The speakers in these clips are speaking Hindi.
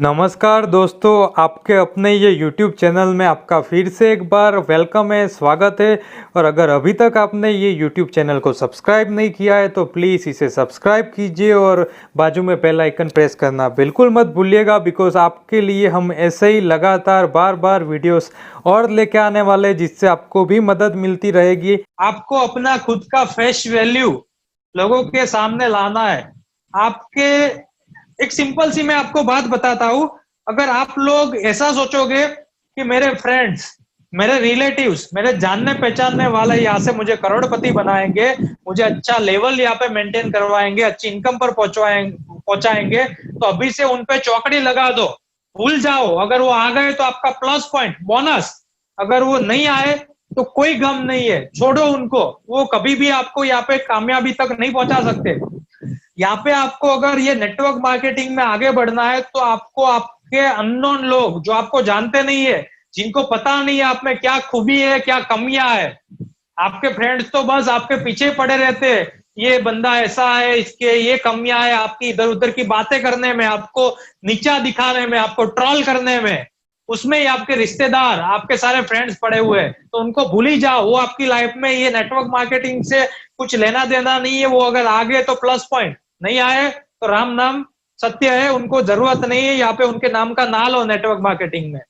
नमस्कार दोस्तों, आपके अपने ये YouTube चैनल में आपका फिर से एक बार वेलकम है, स्वागत है। और अगर अभी तक आपने ये YouTube चैनल को सब्सक्राइब नहीं किया है तो प्लीज़ इसे सब्सक्राइब कीजिए और बाजू में बेल आइकन प्रेस करना बिल्कुल मत भूलिएगा, बिकॉज आपके लिए हम ऐसे ही लगातार बार बार वीडियोस और लेके आने वाले, जिससे आपको भी मदद मिलती रहेगी। आपको अपना खुद का फ्रेश वैल्यू लोगों के सामने लाना है। आपके एक सिंपल सी मैं आपको बात बताता हूं। अगर आप लोग ऐसा सोचोगे कि मेरे फ्रेंड्स, मेरे रिलेटिव्स, मेरे जानने पहचानने वाले यहाँ से मुझे करोड़पति बनाएंगे, मुझे अच्छा लेवल यहाँ पे मेंटेन करवाएंगे, अच्छी इनकम पर पहुंचाएंगे, तो अभी से उन पे चौकड़ी लगा दो, भूल जाओ। अगर वो आ गए तो आपका प्लस पॉइंट, बोनस। अगर वो नहीं आए तो कोई गम नहीं है, छोड़ो उनको। वो कभी भी आपको यहाँ पे कामयाबी तक नहीं पहुंचा सकते। यहाँ पे आपको अगर ये नेटवर्क मार्केटिंग में आगे बढ़ना है तो आपको आपके अननोन लोग, जो आपको जानते नहीं है, जिनको पता नहीं है आप में क्या खूबी है, क्या कमियां है, आपके फ्रेंड्स तो बस आपके पीछे पड़े रहते हैं, ये बंदा ऐसा है, इसके ये कमियां है, आपकी इधर उधर की बातें करने में, आपको नीचा दिखाने में, आपको ट्रोल करने में, उसमें ही आपके रिश्तेदार, आपके सारे फ्रेंड्स पड़े हुए हैं। तो उनको भूल ही जाओ। वो आपकी लाइफ में ये नेटवर्क मार्केटिंग से कुछ लेना देना नहीं है। वो अगर आ गए तो प्लस पॉइंट, नहीं आए तो राम नाम सत्य है, उनको जरूरत नहीं है। यहाँ पे उनके नाम का ना लो नेटवर्क मार्केटिंग में।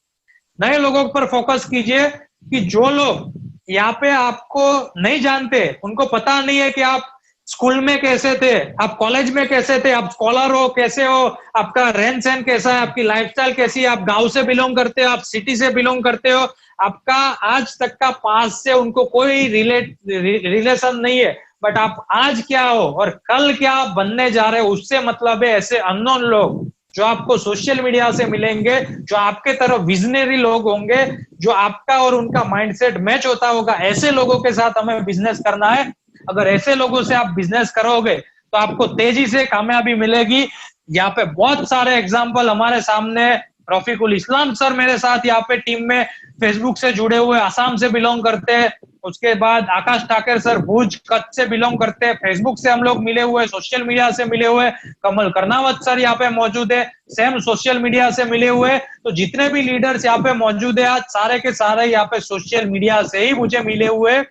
नए लोगों पर फोकस कीजिए कि जो लोग यहाँ पे आपको नहीं जानते, उनको पता नहीं है कि आप स्कूल में कैसे थे, आप कॉलेज में कैसे थे, आप स्कॉलर हो कैसे हो, आपका रहन सहन कैसा है, आपकी लाइफस्टाइल कैसी है, आप गांव से बिलोंग करते हो, आप सिटी से बिलोंग करते हो, आपका आज तक का पास से उनको कोई रिलेशन नहीं है, बट आप आज क्या हो और कल क्या बनने जा रहे हो उससे मतलब है। ऐसे अननोन लोग जो आपको सोशल मीडिया से मिलेंगे, जो आपके तरफ विजनरी लोग होंगे, जो आपका और उनका माइंडसेट मैच होता होगा, ऐसे लोगों के साथ हमें बिजनेस करना है। अगर ऐसे लोगों से आप बिजनेस करोगे तो आपको तेजी से कामयाबी मिलेगी। यहाँ पे बहुत सारे एग्जाम्पल हमारे सामने। रफीकुल इस्लाम सर मेरे साथ यहाँ पे टीम में फेसबुक से जुड़े हुए, आसाम से बिलोंग करते हैं। उसके बाद आकाश ठाकर सर भुज कच्छ से बिलोंग करते हैं, फेसबुक से हम लोग मिले हुए, सोशल मीडिया से मिले हुए। कमल कर्नावत सर यहाँ पे मौजूद है, सेम सोशल मीडिया से मिले हुए। तो जितने भी लीडर्स यहाँ पे मौजूद है आज, सारे के सारे यहाँ पे सोशल मीडिया से ही मुझे मिले हुए।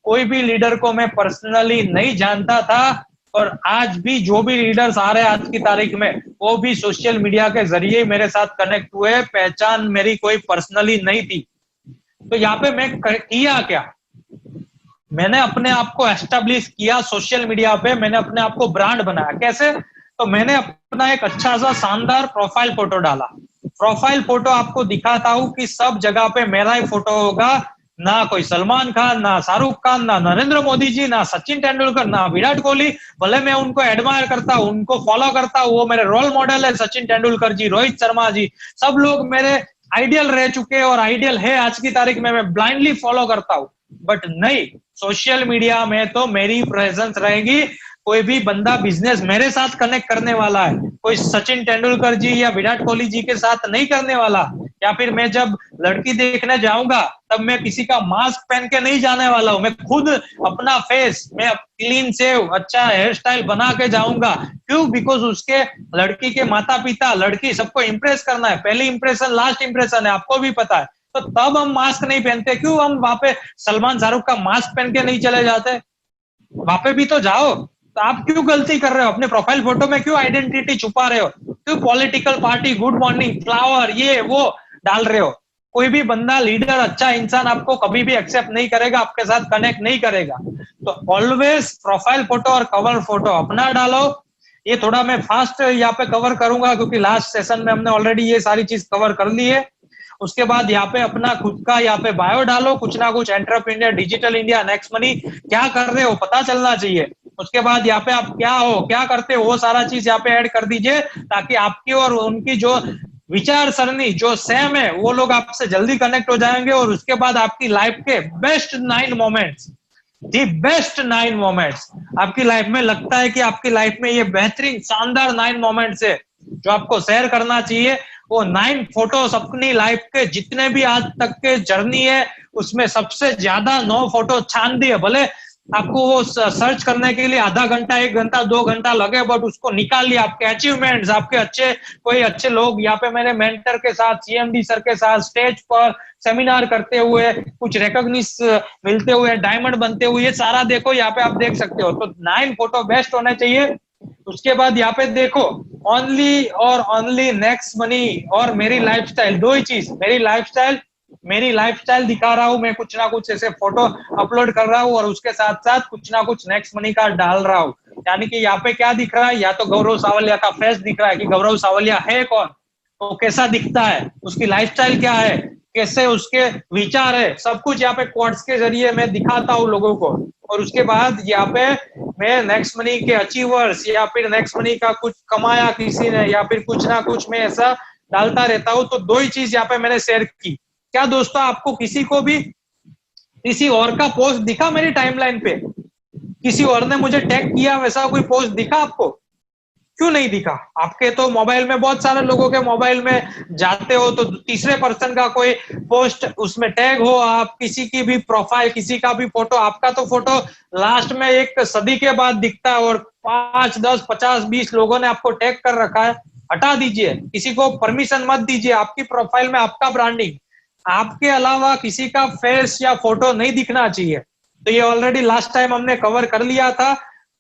कोई भी लीडर को मैं पर्सनली नहीं जानता था, और आज भी जो भी लीडर्स आ रहे हैं आज की तारीख में, वो भी सोशल मीडिया के जरिए मेरे साथ कनेक्ट हुए। पहचान मेरी कोई पर्सनली नहीं थी। तो यहाँ पे मैं किया क्या, मैंने अपने आप को एस्टेब्लिश किया सोशल मीडिया पे, मैंने अपने आप को ब्रांड बनाया। कैसे? तो मैंने अपना एक अच्छा सा शानदार प्रोफाइल फोटो डाला। प्रोफाइल फोटो आपको दिखाता हूं कि सब जगह पे मेरा ही फोटो होगा, ना कोई सलमान खान, ना शाहरुख खान, ना नरेंद्र मोदी जी, ना सचिन तेंदुलकर, ना विराट कोहली। भले मैं उनको एडमायर करता हूं, उनको फॉलो करता हूं, वो मेरे रोल मॉडल है, सचिन तेंदुलकर जी, रोहित शर्मा जी, सब लोग मेरे आइडियल रह चुके हैं और आइडियल है आज की तारीख में, मैं ब्लाइंडली फॉलो करता हूं। बट नहीं, सोशल मीडिया में तो मेरी प्रेजेंस रहेगी। कोई भी बंदा बिजनेस मेरे साथ कनेक्ट करने वाला है, कोई सचिन तेंदुलकर जी या विराट कोहली जी के साथ नहीं करने वाला। या फिर मैं जब लड़की देखने जाऊंगा तब मैं किसी का मास्क पहन के नहीं जाने वाला हूं। मैं खुद अपना फेस, मैं क्लीन सेव, अच्छा हेयर स्टाइल बना के जाऊंगा। क्यों? बिकॉज उसके लड़की के माता पिता, लड़की, सबको इंप्रेस करना है। पहली इंप्रेशन लास्ट इंप्रेशन है, आपको भी पता है। तो तब हम मास्क नहीं पहनते। क्यों हम वहां पे सलमान शाहरुख का मास्क पहन के नहीं चले जाते? वहां पे भी तो जाओ। तो आप क्यों गलती कर रहे हो? अपने प्रोफाइल फोटो में क्यों आइडेंटिटी छुपा रहे हो? क्यों political party, good morning, flower, ये वो डाल रहे हो? कोई भी बंदा, लीडर, अच्छा इंसान आपको कभी भी एक्सेप्ट नहीं करेगा, आपके साथ कनेक्ट नहीं करेगा। तो ऑलवेज प्रोफाइल फोटो और कवर फोटो अपना डालो। ये थोड़ा मैं फास्ट यहाँ पे कवर करूंगा क्योंकि लास्ट सेशन में हमने ऑलरेडी ये सारी चीज कवर कर ली है। उसके बाद यहाँ पे अपना खुद का यहाँ पे बायो डालो, कुछ ना कुछ entrepreneur, digital India, next money, क्या कर रहे हो पता चलना चाहिए। उसके बाद यहाँ पे आप क्या हो, क्या करते हो, वो सारा चीज यहाँ पे ऐड कर दीजिए, ताकि आपकी और उनकी जो विचार सरणी जो सेम है, वो लोग आपसे जल्दी कनेक्ट हो जाएंगे। और उसके बाद आपकी लाइफ के best 9 moments, the best 9 moments, आपकी लाइफ में लगता है कि आपकी लाइफ में ये बेहतरीन शानदार 9 मोमेंट्स है जो आपको शेयर करना चाहिए। वो 9 फोटोस अपनी लाइफ के जितने भी आज तक के जर्नी है उसमें सबसे ज्यादा 9 फोटो छान दिए। भले आपको वो सर्च करने के लिए आधा घंटा, 1 घंटा, 2 घंटा लगे, बट उसको निकाल लिया। आपके अचीवमेंट्स, आपके अच्छे कोई अच्छे लोग यहाँ पे मेरे मेंटर के साथ, सीएमडी सर के साथ स्टेज पर सेमिनार करते हुए, कुछ रिकॉग्निश मिलते हुए, डायमंड बनते हुए, ये सारा देखो यहाँ पे आप देख सकते हो। तो 9 फोटो बेस्ट होने चाहिए। उसके बाद यहाँ पे देखो ओनली और ओनली नेक्स्ट मनी और मेरी लाइफस्टाइल, दो ही चीज। मेरी लाइफस्टाइल दिखा रहा हूँ मैं, कुछ ना कुछ ऐसे फोटो अपलोड कर रहा हूँ और उसके साथ साथ कुछ ना कुछ नेक्स्ट मनी का डाल रहा हूँ। यानी कि यहाँ पे क्या दिख रहा है, या तो गौरव सावलिया का फेस दिख रहा है कि गौरव सावलिया है कौन, वो कैसा दिखता है, उसकी लाइफस्टाइल क्या है, कैसे उसके विचार है, सब कुछ यहाँ पे क्वार्ट्स के जरिए मैं दिखाता हूँ लोगों को। और उसके बाद यहाँ पे मैं नेक्स्ट मनी के अचीवर्स या फिर नेक्स्ट मनी का कुछ कमाया किसी ने या फिर कुछ ना कुछ मैं ऐसा डालता रहता हूँ। तो दो ही चीज यहाँ पे मैंने शेयर की। क्या दोस्तों, आपको किसी को भी किसी और का पोस्ट दिखा मेरी टाइमलाइन पे? किसी और ने मुझे टैग किया, वैसा कोई पोस्ट दिखा आपको? क्यों नहीं दिखा? आपके तो मोबाइल में, बहुत सारे लोगों के मोबाइल में जाते हो तो तीसरे पर्सन का कोई पोस्ट, उसमें टैग हो, आप किसी की भी प्रोफाइल, किसी का भी फोटो, आपका तो फोटो लास्ट में 1 सदी के बाद दिखता है और 5, 10, 50, 20 लोगों ने आपको टैग कर रखा है। हटा दीजिए, किसी को परमिशन मत दीजिए। आपकी प्रोफाइल में आपका ब्रांडिंग, आपके अलावा किसी का फेस या फोटो नहीं दिखना चाहिए। तो ये ऑलरेडी लास्ट टाइम हमने कवर कर लिया था।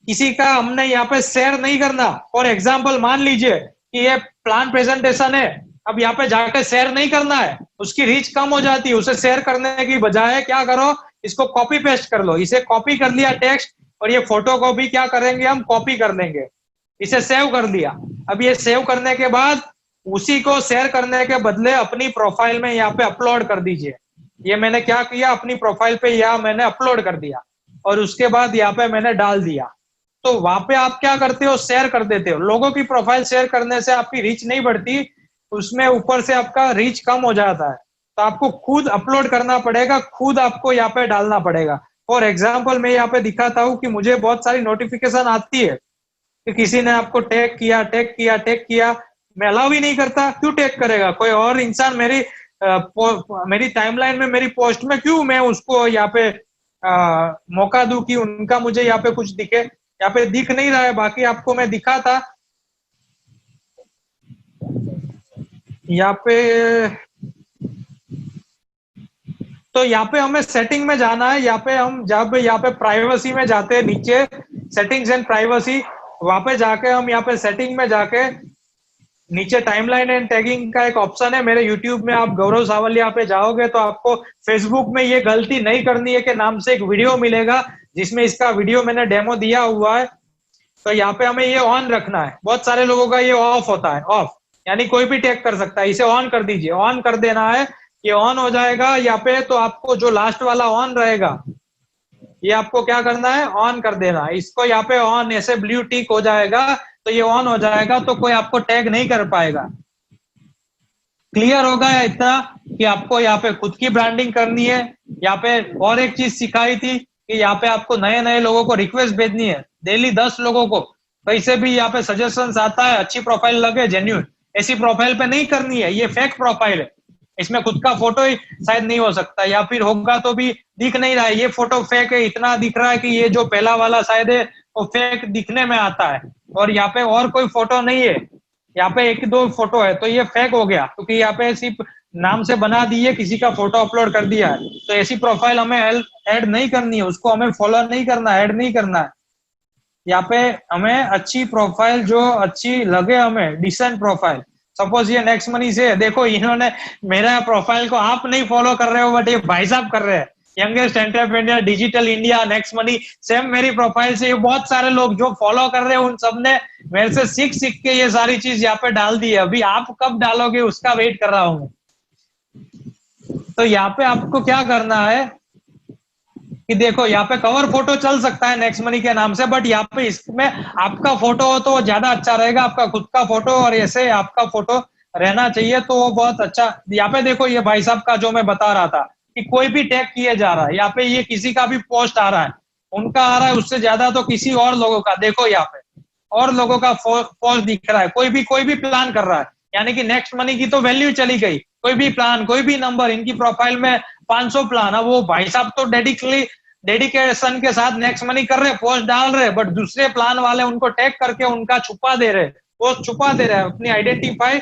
किसी का हमने यहाँ पे शेयर नहीं करना। फॉर एग्जाम्पल मान लीजिए कि ये प्लान प्रेजेंटेशन है, अब यहाँ पे जाकर शेयर नहीं करना है, उसकी रीच कम हो जाती है। उसे शेयर करने की बजाय क्या करो, इसको कॉपी पेस्ट कर लो। इसे कॉपी कर लिया टेक्स्ट, और ये फोटो को भी क्या करेंगे हम, कॉपी कर लेंगे। इसे सेव कर दिया। अब ये सेव करने के बाद उसी को शेयर करने के बदले अपनी प्रोफाइल में यहाँ पे अपलोड कर दीजिए। ये मैंने क्या किया, अपनी प्रोफाइल पे यहाँ मैंने अपलोड कर दिया और उसके बाद यहाँ पे मैंने डाल दिया। तो वहां पे आप क्या करते हो, शेयर कर देते हो। लोगों की प्रोफाइल शेयर करने से आपकी रीच नहीं बढ़ती, उसमें ऊपर से आपका रीच कम हो जाता है। तो आपको खुद अपलोड करना पड़ेगा, खुद आपको यहाँ पे डालना पड़ेगा। फॉर एग्जाम्पल मैं यहाँ पे दिखाता हूँ कि मुझे बहुत सारी नोटिफिकेशन आती है कि किसी ने आपको टैग किया, टैग किया, टैग किया। मैं अलाउ ही नहीं करता। क्यों टैग करेगा कोई और इंसान मेरी टाइमलाइन में, मेरी पोस्ट में? क्यों मैं उसको यहाँ पे मौका दूं कि उनका मुझे यहाँ पे कुछ दिखे? यहाँ पे दिख नहीं रहा है, बाकी आपको मैं दिखा था यहाँ पे। तो यहाँ पे हमें सेटिंग में जाना है। यहाँ पे हम जब यहाँ पे प्राइवेसी में जाते हैं, नीचे सेटिंग्स एंड प्राइवेसी, वहां पे जाके हम यहाँ पे सेटिंग में जाके नीचे टाइमलाइन एंड टैगिंग का एक ऑप्शन है। मेरे यूट्यूब में आप गौरव सावलिया पे जाओगे तो आपको फेसबुक में ये गलती नहीं करनी है कि नाम से एक वीडियो मिलेगा जिसमें इसका वीडियो मैंने डेमो दिया हुआ है। तो यहाँ पे हमें ये ऑन रखना है। बहुत सारे लोगों का ये ऑफ होता है, ऑफ यानी कोई भी टैग कर सकता है। इसे ऑन कर दीजिए, ऑन कर देना है। ये ऑन हो जाएगा यहाँ पे, तो आपको जो लास्ट वाला ऑन रहेगा ये आपको क्या करना है, ऑन कर देना। इसको यहाँ पे ऑन, ऐसे ब्लू टिक हो जाएगा तो ये ऑन हो जाएगा, तो कोई आपको टैग नहीं कर पाएगा। क्लियर होगा इतना कि आपको यहाँ पे खुद की ब्रांडिंग करनी है। यहाँ पे और एक चीज सिखाई थी कि यहाँ पे आपको नए नए लोगों को रिक्वेस्ट भेजनी है, डेली 10 लोगों को। कैसे भी यहाँ पे सजेशंस आता है, अच्छी प्रोफाइल लगे, जेन्युइन, ऐसी प्रोफाइल पे नहीं करनी है। ये फेक प्रोफाइल है, इसमें खुद का फोटो ही शायद नहीं हो सकता, या फिर होगा तो भी दिख नहीं रहा है। ये फोटो फेक है, इतना दिख रहा है कि ये जो पहला वाला शायद है वो फेक दिखने में आता है, और यहाँ पे और कोई फोटो नहीं है, यहाँ पे 1-2 फोटो है, तो ये फेक हो गया, क्योंकि यहाँ पे सिर्फ नाम से बना दिए, किसी का फोटो अपलोड कर दिया है। तो ऐसी प्रोफाइल हमें ऐड नहीं करनी है, उसको हमें फॉलो नहीं करना, ऐड नहीं करना है। यहाँ पे हमें अच्छी प्रोफाइल, जो अच्छी लगे हमें, डिसेंट प्रोफाइल। सपोज ये नेक्स्ट मनी से, देखो इन्होंने मेरा प्रोफाइल को आप नहीं फॉलो कर रहे हो, बट ये भाई साहब कर रहे हैं। Youngest entrepreneur, digital India, next money, same मेरी प्रोफाइल से। ये बहुत सारे लोग जो फॉलो कर रहे हैं, उन सब ने मेरे से सीख के ये सारी चीज यहाँ पे डाल दी है। अभी आप कब डालोगे उसका वेट कर रहा हूँ। तो यहाँ पे आपको क्या करना है कि देखो यहाँ पे कवर फोटो चल सकता है नेक्स्ट मनी के नाम से, बट यहाँ पे इसमें आपका फोटो हो तो ज्यादा अच्छा रहेगा। आपका खुद का फोटो और ऐसे आपका फोटो रहना चाहिए, तो वो बहुत अच्छा। यहाँ पे देखो ये भाई साहब का जो मैं बता रहा था कि कोई भी टैग किया जा रहा है, यहाँ पे ये किसी का भी पोस्ट आ रहा है, उनका आ रहा है, उससे ज्यादा तो किसी और लोगों का। देखो यहाँ पे और लोगों का पोस्ट दिख रहा है, कोई भी प्लान कर रहा है, यानी कि नेक्स्ट मनी की तो वैल्यू चली गई। कोई भी प्लान, कोई भी नंबर, इनकी प्रोफाइल में 500 प्लान। अब वो भाई साहब तो डेडिकेशन के साथ नेक्स्ट मनी कर रहे, पोस्ट डाल रहे, बट दूसरे प्लान वाले उनको टैग करके उनका छुपा दे रहे, पोस्ट छुपा दे रहे हैं, अपनी आइडेंटिफाई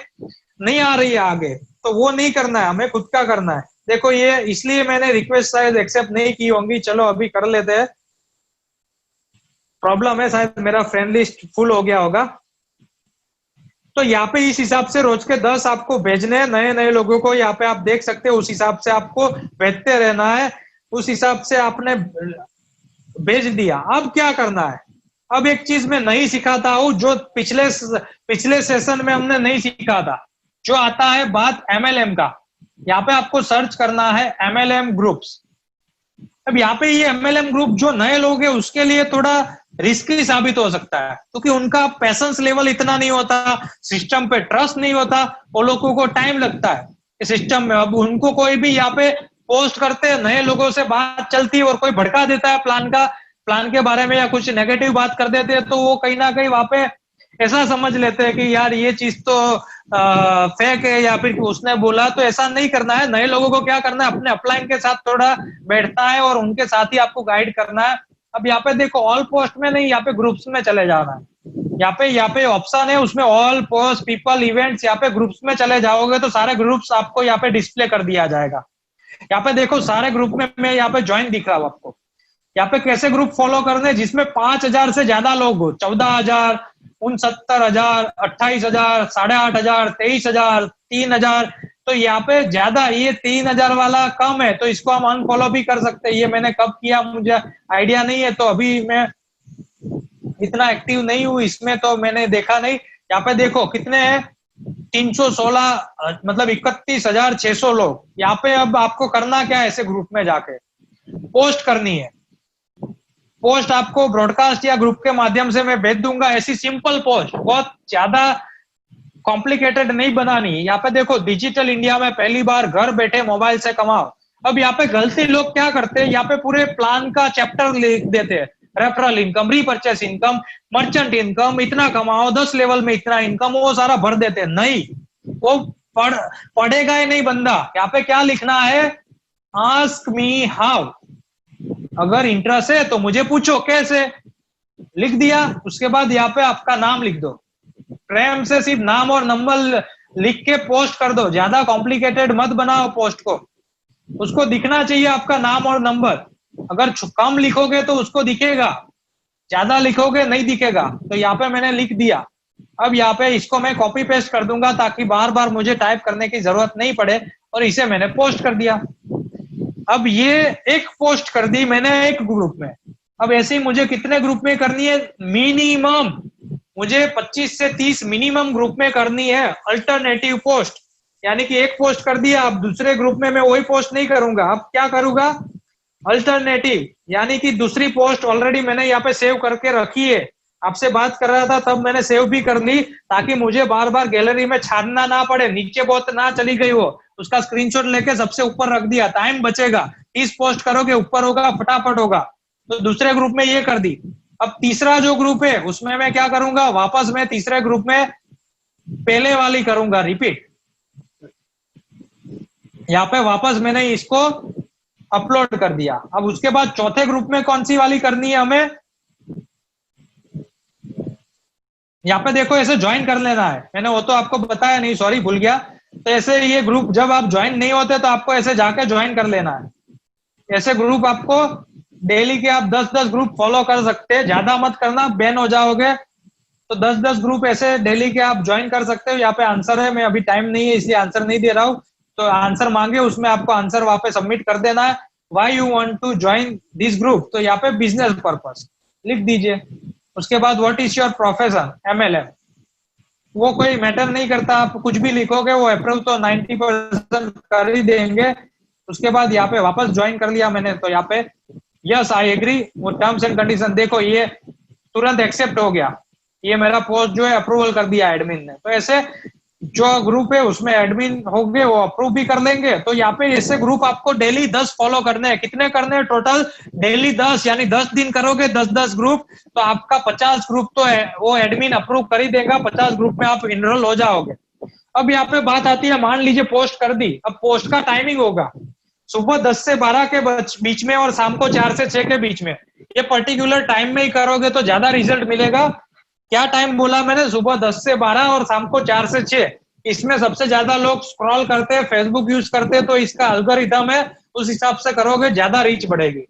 नहीं आ रही है आगे, तो वो नहीं करना है, हमें खुद का करना है। देखो ये इसलिए मैंने रिक्वेस्ट शायद एक्सेप्ट नहीं की होंगी, चलो अभी कर लेते हैं। प्रॉब्लम है शायद मेरा फ्रेंड लिस्ट फुल हो गया होगा। तो यहाँ पे इस हिसाब से रोज के 10 आपको भेजने हैं नए नए लोगों को, यहाँ पे आप देख सकते हो, उस हिसाब से आपको भेजते रहना है, उस हिसाब से आपने भेज दिया। अब क्या करना है, अब एक चीज मैं नहीं सिखाता हूं जो पिछले सेशन में हमने नहीं सीखा था, जो आता है बात एमएलएम का। यहाँ पे आपको सर्च करना है एमएलएम ग्रुप्स। अब यहाँ पे ये एमएलएम ग्रुप जो नए लोग हैं उसके लिए थोड़ा रिस्की साबित हो सकता है, क्योंकि उनका पैशंस लेवल इतना नहीं होता, सिस्टम पे ट्रस्ट नहीं होता, वो लोगों को टाइम लगता है सिस्टम में। अब उनको कोई भी यहाँ पे पोस्ट करते हैं, नए लोगों से बात चलती है और कोई भड़का देता है प्लान के बारे में या कुछ नेगेटिव बात कर देते हैं, तो वो कहीं ना कहीं वहां पे ऐसा समझ लेते हैं कि यार ये चीज तो फेक है या फिर उसने बोला, तो ऐसा नहीं करना है। नए लोगों को क्या करना है, अपने अपलाइन के साथ थोड़ा बैठना है और उनके साथ ही आपको गाइड करना है। अब यहाँ पे देखो ऑल पोस्ट में नहीं, यहाँ पे ग्रुप्स में चले जाना है। यहाँ पे ऑप्शन है, उसमें ऑल पोस्ट पीपल इवेंट्स, यहाँ पे ग्रुप्स में चले जाओगे तो सारे ग्रुप्स आपको यहाँ पे डिस्प्ले कर दिया जाएगा। यहाँ पे देखो सारे ग्रुप में मैं यहाँ पे ज्वाइन दिख रहा हूँ आपको। यहाँ पे कैसे ग्रुप फॉलो करने, जिसमें 5,000 से ज्यादा लोग हो, 14,000, 69,000, 28,000, 8,500, 23,000, 3,000, तो यहाँ पे ज्यादा, ये 3,000 वाला कम है, तो इसको हम अनफॉलो भी कर सकते हैं। ये मैंने कब किया मुझे आइडिया नहीं है, तो अभी मैं इतना एक्टिव नहीं हूँ इसमें, तो मैंने देखा नहीं। यहाँ पे देखो कितने हैं, 316, मतलब 31,600 लोग। यहाँ पे अब आपको करना क्या है, ऐसे ग्रुप में जाके पोस्ट करनी है। पोस्ट आपको ब्रॉडकास्ट या ग्रुप के माध्यम से मैं भेज दूंगा, ऐसी सिंपल पोस्ट, बहुत ज्यादा कॉम्प्लिकेटेड नहीं बनानी। यहाँ पे देखो डिजिटल इंडिया में पहली बार घर बैठे मोबाइल से कमाओ। अब यहाँ पे गलती लोग क्या करते हैं, यहाँ पे पूरे प्लान का चैप्टर लिख देते हैं, referral income, repurchase income, merchant income, इतना कमाओ, 10 लेवल में इतना इनकम, वो सारा भर देते हैं। नहीं, वो पढ़ेगा ही नहीं बंदा। यहाँ पे क्या लिखना है, आस्क मी हाउ, अगर इंटरेस्ट है तो मुझे पूछो कैसे, लिख दिया। उसके बाद यहाँ पे आपका नाम लिख दो, प्रेम से सिर्फ नाम और नंबर लिख के पोस्ट कर दो, ज्यादा कॉम्प्लिकेटेड मत बनाओ पोस्ट को। उसको दिखना चाहिए आपका नाम और नंबर, अगर कम लिखोगे तो उसको दिखेगा, ज्यादा लिखोगे नहीं दिखेगा। तो यहाँ पे मैंने लिख दिया। अब यहाँ पे इसको मैं कॉपी पेस्ट कर दूंगा ताकि बार बार मुझे टाइप करने की जरूरत नहीं पड़े, और इसे मैंने पोस्ट कर दिया। अब ये एक पोस्ट कर दी मैंने एक ग्रुप में। अब ऐसे ही मुझे कितने ग्रुप में करनी है, मिनिमम मुझे 25 से 30 मिनिमम ग्रुप में करनी है अल्टरनेटिव पोस्ट। यानी कि एक पोस्ट कर दिया, अब दूसरे ग्रुप में मैं वही पोस्ट नहीं करूंगा, अब क्या करूंगा, अल्टरनेटिव, यानी कि दूसरी पोस्ट ऑलरेडी मैंने यहाँ पे सेव करके रखी है। आपसे बात कर रहा था तब मैंने सेव भी कर ली, ताकि मुझे बार बार गैलरी में छानना ना पड़े, नीचे बहुत ना चली गई हो, उसका स्क्रीनशॉट लेके सबसे ऊपर रख दिया, टाइम बचेगा। 30 पोस्ट करोगे ऊपर होगा, फटाफट होगा। तो दूसरे ग्रुप में ये कर दी। अब तीसरा जो ग्रुप है उसमें मैं क्या करूंगा, वापस मैं तीसरे ग्रुप में पहले वाली करूंगा रिपीट। यहाँ पे वापस मैंने इसको अपलोड कर दिया। अब उसके बाद चौथे ग्रुप में कौन सी वाली करनी है हमें, यहाँ पे देखो ऐसे ज्वाइन कर लेना है। मैंने वो तो आपको बताया नहीं, सॉरी भूल गया। तो ऐसे ये ग्रुप जब आप ज्वाइन नहीं होते तो आपको ऐसे जाके ज्वाइन कर लेना है। ऐसे ग्रुप आपको डेली के आप 10-10 ग्रुप फॉलो कर सकते हैं, ज्यादा मत करना, बैन हो जाओगे। तो 10-10 ग्रुप ऐसे डेली के आप ज्वाइन कर सकते हो। यहाँ पे आंसर है, मैं अभी टाइम नहीं है इसलिए आंसर नहीं दे रहा हूँ। तो आंसर मांगे, उसमें आपको आंसर वहां पे सबमिट कर देना है। Why you want to join this group, तो यहाँ पे बिजनेस पर्पस लिख दीजिए। उसके बाद what is your profession, MLM, वो कोई मैटर नहीं करता, आप कुछ भी लिखोगे वो अप्रूव तो 90% कर ही देंगे। उसके बाद यहाँ पे वापस ज्वाइन कर लिया मैंने, तो यहाँ पे यस आई एग्री, वो टर्म्स एंड कंडीशन देखो ये तुरंत एक्सेप्ट हो गया। ये मेरा पोस्ट जो है अप्रूवल कर दिया एडमिन ने। तो ऐसे जो ग्रुप है उसमें एडमिन हो गए, वो अप्रूव भी कर लेंगे। तो यहाँ पे ऐसे ग्रुप आपको डेली 10 फॉलो करने हैं। कितने करने हैं टोटल, डेली 10, यानी 10 दिन करोगे 10-10 ग्रुप, तो आपका 50 ग्रुप तो है वो एडमिन अप्रूव कर ही देगा। 50 ग्रुप में आप इनरोल हो जाओगे। अब यहाँ पे बात आती है, मान लीजिए पोस्ट कर दी, अब पोस्ट का टाइमिंग होगा। सुबह 10 से 12 के बीच में और शाम को 4 से 6 के बीच में, ये पर्टिकुलर टाइम में ही करोगे तो ज्यादा रिजल्ट मिलेगा। क्या टाइम बोला मैंने? सुबह 10 से 12 और शाम को 4 से 6। इसमें सबसे ज्यादा लोग स्क्रॉल करते हैं, फेसबुक यूज करते हैं, तो इसका एल्गोरिथम है, उस हिसाब से करोगे ज्यादा रीच बढ़ेगी।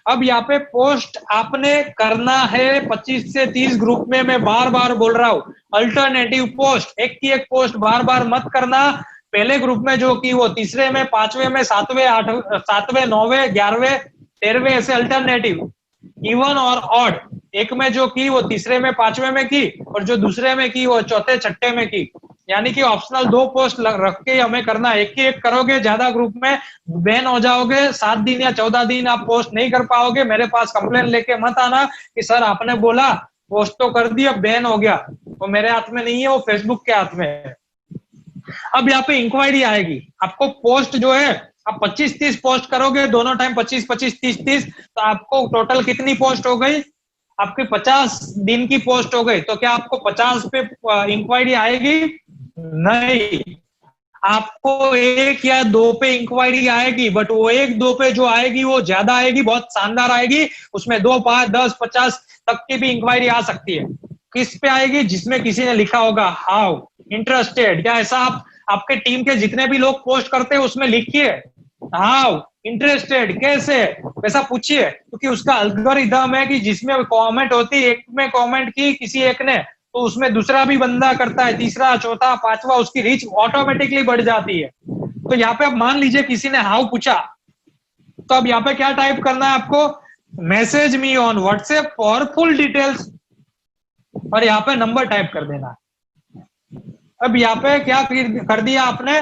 अब यहाँ पे पोस्ट आपने करना है 25 से 30 ग्रुप में, मैं बार बार बोल रहा हूँ, अल्टरनेटिव पोस्ट, एक की एक पोस्ट बार बार मत करना। पहले ग्रुप में जो की वो तीसरे में, पांचवें में, सातवें, आठवें, सातवें, नौवें, 11वें, 13वें, ऐसे अल्टरनेटिव, इवन और ऑड। एक में जो की वो तीसरे में, पांचवें में की, और जो दूसरे में की वो चौथे, छठे में की। यानी कि ऑप्शनल 2 पोस्ट रख के हमें करना है। एक ही एक करोगे ज्यादा ग्रुप में बैन हो जाओगे। 7 दिन या 14 दिन आप पोस्ट नहीं कर पाओगे। मेरे पास कंप्लेन लेके मत आना कि सर आपने बोला पोस्ट तो कर दिया, बैन हो गया। वो मेरे हाथ में नहीं है, वो फेसबुक के हाथ में है। अब यहाँ पे इंक्वायरी आएगी आपको। पोस्ट जो है आप 25-30 पोस्ट करोगे, दोनों टाइम 25-25, 30-30, तो आपको टोटल कितनी पोस्ट हो गई? आपकी 50 दिन की पोस्ट हो गई। तो क्या आपको 50 पे इंक्वायरी आएगी? नहीं, आपको 1 या 2 पे इंक्वायरी आएगी, बट वो 1-2 पे जो आएगी वो ज्यादा आएगी, बहुत शानदार आएगी। उसमें 2, 5, 10, 50 तक की भी इंक्वायरी आ सकती है। किस पे आएगी? जिसमें किसी ने लिखा होगा हाउ इंटरेस्टेड, या ऐसा आप आपके टीम के जितने भी लोग पोस्ट करते हैं उसमें लिखिए हाउ इंटरेस्टेड, कैसे, वैसा पूछिए। क्योंकि उसका एल्गोरिथम है कि जिसमें कमेंट होती है, एक में कमेंट की किसी एक ने, तो उसमें दूसरा भी बंदा करता है, तीसरा, चौथा, पांचवा, उसकी रीच ऑटोमेटिकली बढ़ जाती है। तो यहाँ पे अब मान लीजिए किसी ने हाउ पूछा, तो अब यहाँ पे क्या टाइप करना है आपको? Message me on WhatsApp for full details, और यहाँ पे नंबर टाइप कर देना। अब यहाँ पे क्या कर दिया आपने?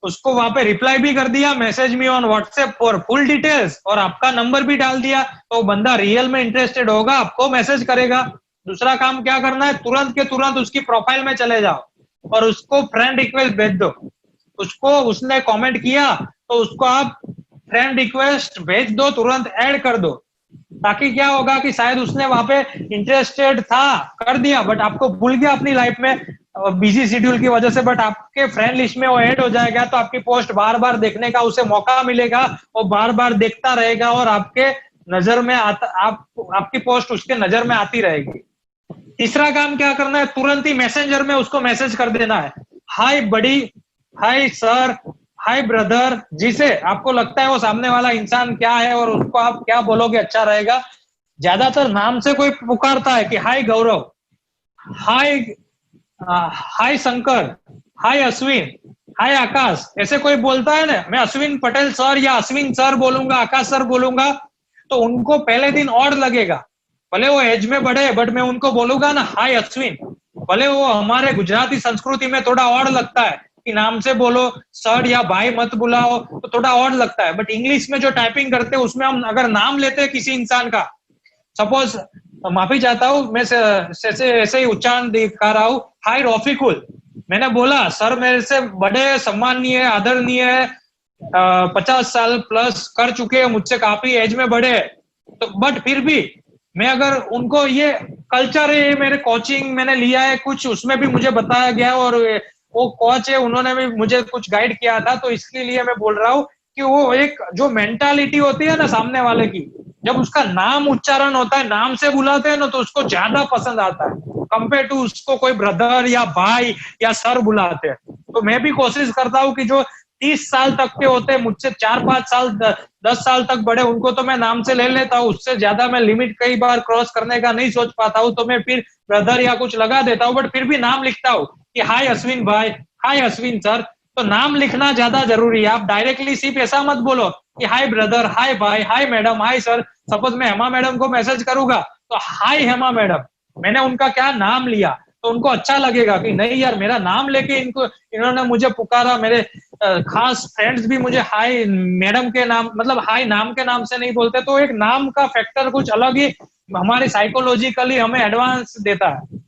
उसको वहां पे रिप्लाई भी कर दिया, message me on WhatsApp for full details, और आपका नंबर भी डाल दिया। तो बंदा रियल में इंटरेस्टेड होगा, आपको मैसेज करेगा। दूसरा काम क्या करना है? तुरंत के तुरंत उसकी प्रोफाइल में चले जाओ और उसको फ्रेंड रिक्वेस्ट भेज दो। उसको, उसने कमेंट किया तो उसको आप फ्रेंड रिक्वेस्ट भेज दो, तुरंत ऐड कर दो। ताकि क्या होगा कि शायद उसने वहां पे इंटरेस्टेड था, कर दिया, बट आपको भूल गया अपनी लाइफ में, बिजी शेड्यूल की वजह से, बट आपके फ्रेंड लिस्ट में वो ऐड हो जाएगा। तो आपकी पोस्ट बार बार देखने का उसे मौका मिलेगा, वो बार बार देखता रहेगा, और आपके नजर में आपकी पोस्ट उसके नजर में आती रहेगी। तीसरा काम क्या करना है? तुरंत ही मैसेंजर में उसको मैसेज कर देना है, हाय बडी, हाय सर, हाय ब्रदर, जिसे आपको लगता है वो सामने वाला इंसान क्या है और उसको आप क्या बोलोगे अच्छा रहेगा। ज्यादातर नाम से कोई पुकारता है कि हाय गौरव, हाय हाय शंकर, हाय अश्विन, हाय आकाश, ऐसे कोई बोलता है ना। मैं अश्विन पटेल सर या अश्विन सर बोलूंगा, आकाश सर बोलूंगा, तो उनको पहले दिन और लगेगा। भले वो एज में बड़े, बट मैं उनको बोलूंगा ना हाय अश्विन, भले वो हमारे गुजराती संस्कृति में थोड़ा और लगता है कि नाम से बोलो, सर या भाई मत बुलाओ, तो थोड़ा और लगता है। बट इंग्लिश में जो टाइपिंग करते हैं उसमें हम अगर नाम लेते हैं किसी इंसान का, सपोज, माफी चाहता हूँ मैं ऐसे ही उच्चारण दिखा रहा हूँ, हाय रफीकुल, मैंने बोला सर मेरे से बड़े, सम्मानीय, आदरणीय, 50 साल प्लस कर चुके हैं, मुझसे काफी एज में बड़े, तो बट फिर भी मैं अगर उनको, ये कल्चर है, ये मेरे कोचिंग मैंने लिया है कुछ, उसमें भी मुझे बताया गया, और वो कोच है उन्होंने भी मुझे कुछ गाइड किया था, तो इसके लिए मैं बोल रहा हूँ कि वो एक जो मेंटालिटी होती है ना सामने वाले की, जब उसका नाम उच्चारण होता है, नाम से बुलाते हैं ना, तो उसको ज्यादा पसंद आता है कंपेयर टू उसको कोई ब्रदर या भाई या सर बुलाते हैं। तो मैं भी कोशिश करता हूँ कि जो 30 साल तक के होते हैं, मुझसे 4-5 साल 10 साल तक बड़े, उनको तो मैं नाम से ले लेता हूँ। उससे ज्यादा मैं लिमिट कई बार क्रॉस करने का नहीं सोच पाता हूँ, तो मैं फिर ब्रदर या कुछ लगा देता हूँ, बट फिर भी नाम लिखता हूँ कि हाय अश्विन भाई, हाय अश्विन सर। तो नाम लिखना ज्यादा जरूरी है। आप डायरेक्टली सिर्फ ऐसा मत बोलो कि हाय ब्रदर, हाय भाई, hi madam, hi sir. Suppose मैं हेमा मैडम को मैसेज करूंगा तो हाय हेमा मैडम, मैंने उनका क्या नाम लिया, तो उनको अच्छा लगेगा कि नहीं यार, मेरा नाम लेके इन्होंने मुझे पुकारा। मेरे खास फ्रेंड्स भी मुझे हाय मैडम के नाम, मतलब हाय नाम के नाम से नहीं बोलते। तो एक नाम का फैक्टर कुछ अलग ही हमारी साइकोलॉजिकली हमें एडवांस देता है।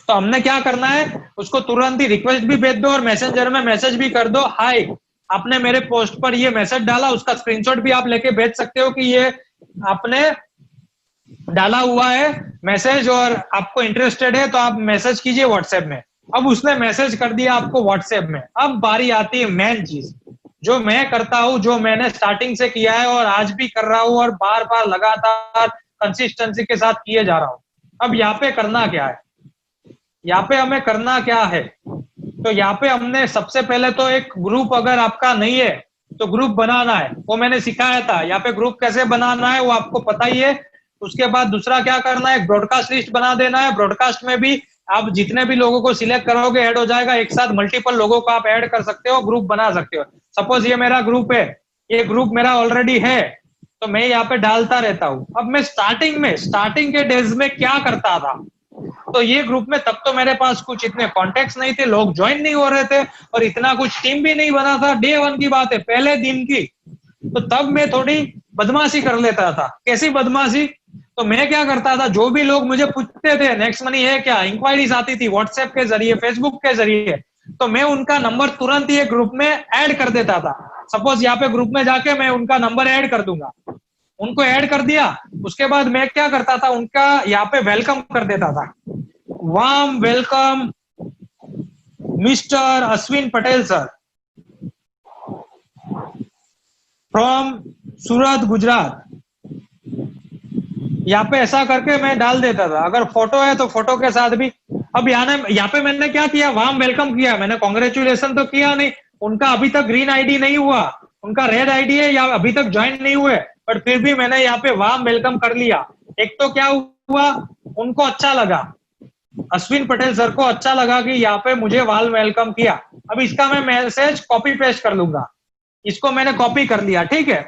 तो हमने क्या करना है, उसको तुरंत ही रिक्वेस्ट भी भेज दो और मैसेंजर में मैसेज भी कर दो, हाय आपने मेरे पोस्ट पर ये मैसेज डाला, उसका स्क्रीनशॉट भी आप लेके भेज सकते हो कि ये आपने डाला हुआ है मैसेज और आपको इंटरेस्टेड है, तो आप मैसेज कीजिए व्हाट्सएप में। अब उसने मैसेज कर दिया आपको व्हाट्सएप में। अब बारी आती है मेन चीज, जो मैं करता हूँ, जो मैंने स्टार्टिंग से किया है और आज भी कर रहा हूँ और बार बार लगातार कंसिस्टेंसी के साथ किए जा रहा हूँ। अब यहाँ पे करना क्या है, यहाँ पे हमें करना क्या है, तो यहाँ पे हमने सबसे पहले तो एक ग्रुप अगर आपका नहीं है तो ग्रुप बनाना है, वो मैंने सिखाया था। यहाँ पे ग्रुप कैसे बनाना है वो आपको पता ही है। उसके बाद दूसरा क्या करना है, ब्रॉडकास्ट लिस्ट बना देना है। ब्रॉडकास्ट में भी आप जितने भी लोगों को सिलेक्ट करोगे ऐड हो जाएगा, एक साथ मल्टीपल लोगों को आप ऐड कर सकते हो, ग्रुप बना सकते हो। सपोज ये मेरा ग्रुप है, ये ग्रुप मेरा ऑलरेडी है, तो मैं यहाँ पे डालता रहता हूँ। अब मैं स्टार्टिंग के डेज में क्या करता था, तो ये ग्रुप में तब तो मेरे पास कुछ इतने कॉन्टेक्ट नहीं थे, लोग ज्वाइन नहीं हो रहे थे और इतना कुछ टीम भी नहीं बना था। डे 1 की बात है, पहले दिन की। तो तब मैं थोड़ी बदमाशी कर लेता था। कैसी बदमाशी, तो मैं क्या करता था, जो भी लोग मुझे पूछते थे नेक्स्ट मनी है क्या, इंक्वायरीज आती थी व्हाट्सएप के जरिए, फेसबुक के जरिए, तो मैं उनका नंबर तुरंत ही ग्रुप में ऐड कर देता था। सपोज यहाँ पे ग्रुप में जाके मैं उनका नंबर ऐड कर दूंगा, उनको ऐड कर दिया। उसके बाद मैं क्या करता था, उनका यहाँ पे वेलकम कर देता था। Warm welcome mister Ashwin Patel sir from Surat Gujarat, यहाँ पे ऐसा करके मैं डाल देता था। अगर फोटो है तो फोटो के साथ भी। अब यहाँ पे मैंने क्या किया, वार्म वेलकम किया, मैंने कॉन्ग्रेचुलेशन तो किया नहीं। उनका अभी तक ग्रीन आईडी नहीं हुआ, उनका रेड आईडी है या अभी तक ज्वाइन नहीं हुए, बट फिर भी मैंने यहाँ पे वार्म वेलकम कर लिया। एक तो क्या हुआ, उनको अच्छा लगा, अश्विन पटेल सर को अच्छा लगा कि यहाँ पे मुझे वार्म वेलकम किया। अब इसका मैं मैसेज कॉपी पेस्ट कर लूंगा, इसको मैंने कॉपी कर लिया, ठीक है।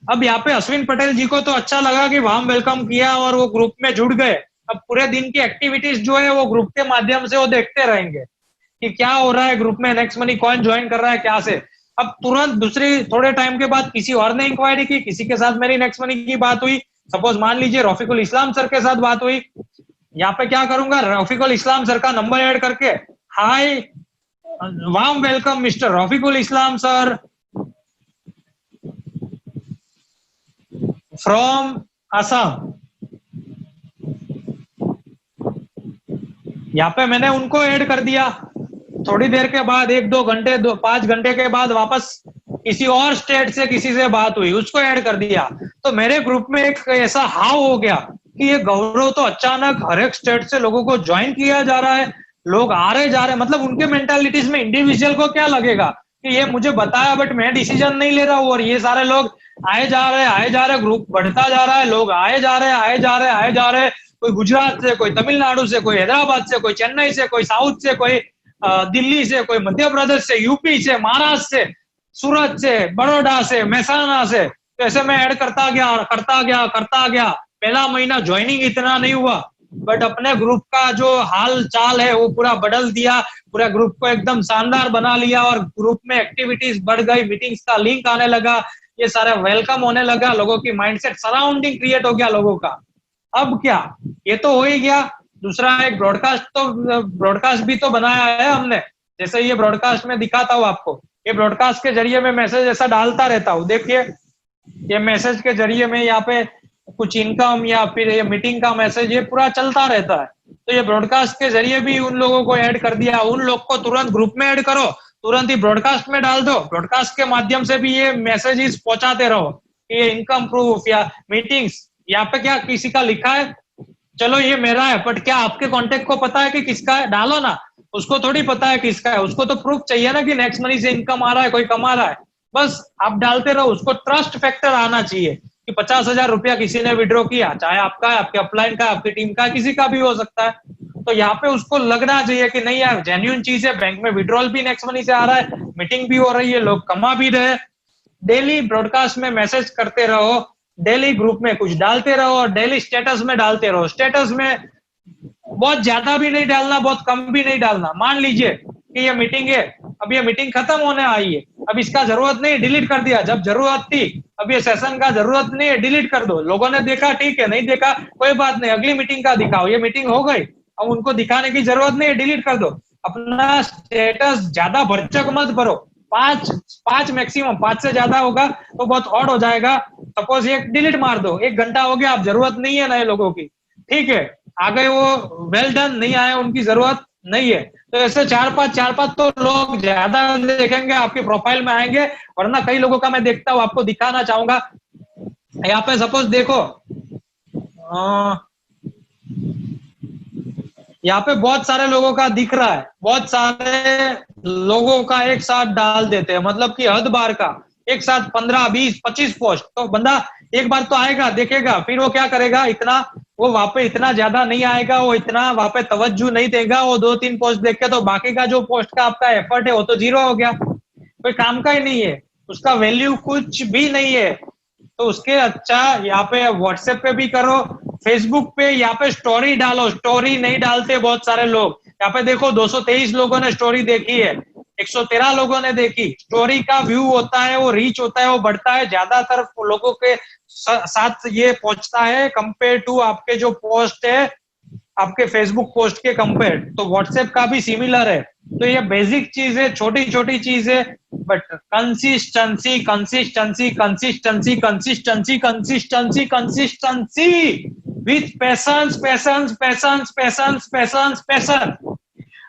अब यहाँ पे अश्विन पटेल जी को तो अच्छा लगा कि वार्म वेलकम किया और वो ग्रुप में जुड़ गए। अब पूरे दिन की एक्टिविटीज जो है वो ग्रुप के माध्यम से वो देखते रहेंगे कि क्या हो रहा है ग्रुप में, नेक्स्ट मनी कौन ज्वाइन कर रहा है क्या से। अब तुरंत दूसरी थोड़े टाइम के बाद किसी और ने इंक्वायरी की, किसी के साथ मेरी नेक्स्ट मनी की बात हुई। सपोज मान लीजिए रफीकुल इस्लाम सर के साथ बात हुई, यहाँ पे क्या करूंगा, रफीकुल इस्लाम सर का नंबर ऐड करके, hi warm welcome mister Rafiqul Islam sir from Assam. यहाँ पे मैंने उनको ऐड कर दिया। थोड़ी देर के बाद 1-2 घंटे 5 घंटे के बाद वापस किसी और स्टेट से किसी से बात हुई, उसको ऐड कर दिया। तो मेरे ग्रुप में एक ऐसा हाव हो गया कि ये गौरव तो अचानक हर एक स्टेट से लोगों को ज्वाइन किया जा रहा है, लोग आ रहे जा रहे, मतलब उनके मेंटालिटीज में इंडिविजुअल को क्या लगेगा कि ये मुझे बताया बट मैं डिसीजन नहीं ले रहा हूँ, और ये सारे लोग आए जा रहे, ग्रुप बढ़ता जा रहा है, लोग आए जा रहे, कोई गुजरात से, कोई तमिलनाडु से, कोई हैदराबाद से, कोई चेन्नई से, कोई साउथ से, कोई दिल्ली से, कोई मध्य प्रदेश से, यूपी से, महाराष्ट्र से, सूरत से, बड़ौदा से, महसाना से। तो ऐसे मैं ऐड करता गया। पहला महीना ज्वाइनिंग इतना नहीं हुआ, बट अपने ग्रुप का जो हाल चाल है वो पूरा बदल दिया, पूरा ग्रुप को एकदम शानदार बना लिया और ग्रुप में एक्टिविटीज बढ़ गई, मीटिंग्स का लिंक आने लगा, ये सारा वेलकम होने लगा, लोगों की माइंडसेट सराउंडिंग क्रिएट हो गया लोगों का। अब क्या, ये तो हो ही गया। दूसरा एक ब्रॉडकास्ट भी तो बनाया है हमने, जैसे ये ब्रॉडकास्ट में दिखाता हूँ आपको, ये ब्रॉडकास्ट के जरिए मैं मैसेज ऐसा डालता रहता हूँ। देखिए ये मैसेज के जरिए में यहाँ पे कुछ इनकम या फिर ये मीटिंग का मैसेज ये पूरा चलता रहता है। तो ये ब्रॉडकास्ट के जरिए भी उन लोगों को ऐड कर दिया, उन लोग को तुरंत ग्रुप में ऐड करो, तुरंत ही ब्रॉडकास्ट में डाल दो, ब्रॉडकास्ट के माध्यम से भी ये मैसेजेस पहुंचाते रहो कि ये इनकम प्रूफ या मीटिंग्स। यहाँ पे क्या किसी का लिखा है, चलो ये मेरा है, बट क्या आपके कॉन्टेक्ट को पता है कि किसका है? डालो ना, उसको थोड़ी पता है किसका है, उसको तो प्रूफ चाहिए ना कि नेक्स्ट मनी से इनकम आ रहा है, कोई कमा रहा है। बस आप डालते रहो, उसको ट्रस्ट फैक्टर आना चाहिए कि 50,000 रुपया किसी ने विड्रॉ किया, चाहे आपका है, आपके अपलाइन का, आपकी टीम का, किसी का भी हो सकता है। तो यहाँ पे उसको लगना चाहिए कि नहीं यार जेन्युइन चीज है, बैंक में विड्रॉल भी नेक्स्ट मनी से आ रहा है, मीटिंग भी हो रही है, लोग कमा भी रहे। डेली ब्रॉडकास्ट में मैसेज करते रहो, डेली ग्रुप में कुछ डालते रहो और डेली स्टेटस में डालते रहो। स्टेटस में बहुत ज्यादा भी नहीं डालना, बहुत कम भी नहीं डालना। मान लीजिए कि ये मीटिंग है, अब ये मीटिंग खत्म होने आई है, अब इसका जरूरत नहीं, डिलीट कर दिया। जब जरूरत थी, अब ये सेशन का जरूरत नहीं है, डिलीट कर दो। लोगों ने देखा ठीक है, नहीं देखा कोई बात नहीं, अगली मीटिंग का दिखाओ। ये मीटिंग हो गई, अब उनको दिखाने की जरूरत नहीं है, डिलीट कर दो। अपना स्टेटस ज्यादा भरचक मत भरो, 5 मैक्सिमम, 5 से ज्यादा होगा तो बहुत ऑड हो जाएगा। सपोज ये डिलीट मार दो, 1 घंटा हो गया, अब जरूरत नहीं है नए लोगों की, ठीक है, आ गए वो वेल डन, नहीं आए उनकी जरूरत नहीं है। तो ऐसे चार पांच तो लोग ज्यादा देखेंगे, आपकी प्रोफाइल में आएंगे। वरना कई लोगों का मैं देखता हूँ, आपको दिखाना चाहूंगा। यहाँ पे सपोज देखो, यहाँ पे बहुत सारे लोगों का दिख रहा है, बहुत सारे लोगों का एक साथ डाल देते हैं, मतलब कि हद बार का एक साथ 15, 20, 25 पोस्ट। तो बंदा एक बार तो आएगा, देखेगा, फिर वो क्या करेगा, इतना वो वहां पे इतना ज्यादा नहीं आएगा, वो इतना वहां पे तवज्जो नहीं देगा। वो 2-3 पोस्ट देख के तो बाकी का जो पोस्ट का आपका एफर्ट है वो तो जीरो हो गया, कोई काम का ही नहीं है, उसका वैल्यू कुछ भी नहीं है। तो उसके अच्छा यहाँ पे व्हाट्सएप पे भी करो, फेसबुक पे यहाँ पे स्टोरी डालो। स्टोरी नहीं डालते बहुत सारे लोग। यहाँ पे देखो 223 लोगों ने स्टोरी देखी है, 113 लोगों ने देखी। स्टोरी का व्यू होता है, वो रीच होता है, वो बढ़ता है, ज्यादातर लोगों के साथ ये पहुंचता है कंपेयर टू आपके जो पोस्ट है, आपके फेसबुक पोस्ट के कंपेयर। तो व्हाट्सएप का भी सिमिलर है। तो ये बेसिक चीज है, छोटी छोटी चीज है, but consistency consistency consistency consistency consistency consistency with patience patience patience patience patience patience.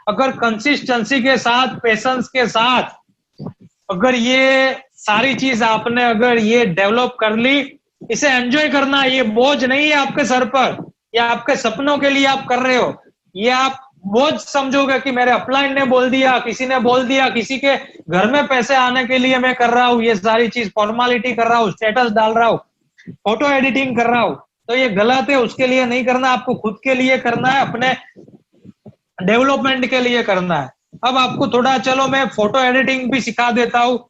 अगर कंसिस्टेंसी के साथ, पेशेंस के साथ अगर ये सारी चीज आपने अगर ये डेवलप कर ली, इसे एंजॉय करना, ये बोझ नहीं है आपके सर पर, या आपके सपनों के लिए आप कर रहे हो, ये आप बोझ समझोगे कि मेरे अपलाइन ने बोल दिया, किसी ने बोल दिया, किसी के घर में पैसे आने के लिए मैं कर रहा हूँ ये सारी चीज, फॉर्मेलिटी कर रहा हूँ, स्टेटस डाल रहा हूँ, फोटो एडिटिंग कर रहा हूँ। तो ये गलत है, उसके लिए नहीं करना, आपको खुद के लिए करना है, अपने डेवलपमेंट के लिए करना है। अब आपको थोड़ा चलो मैं फोटो एडिटिंग भी सिखा देता हूँ।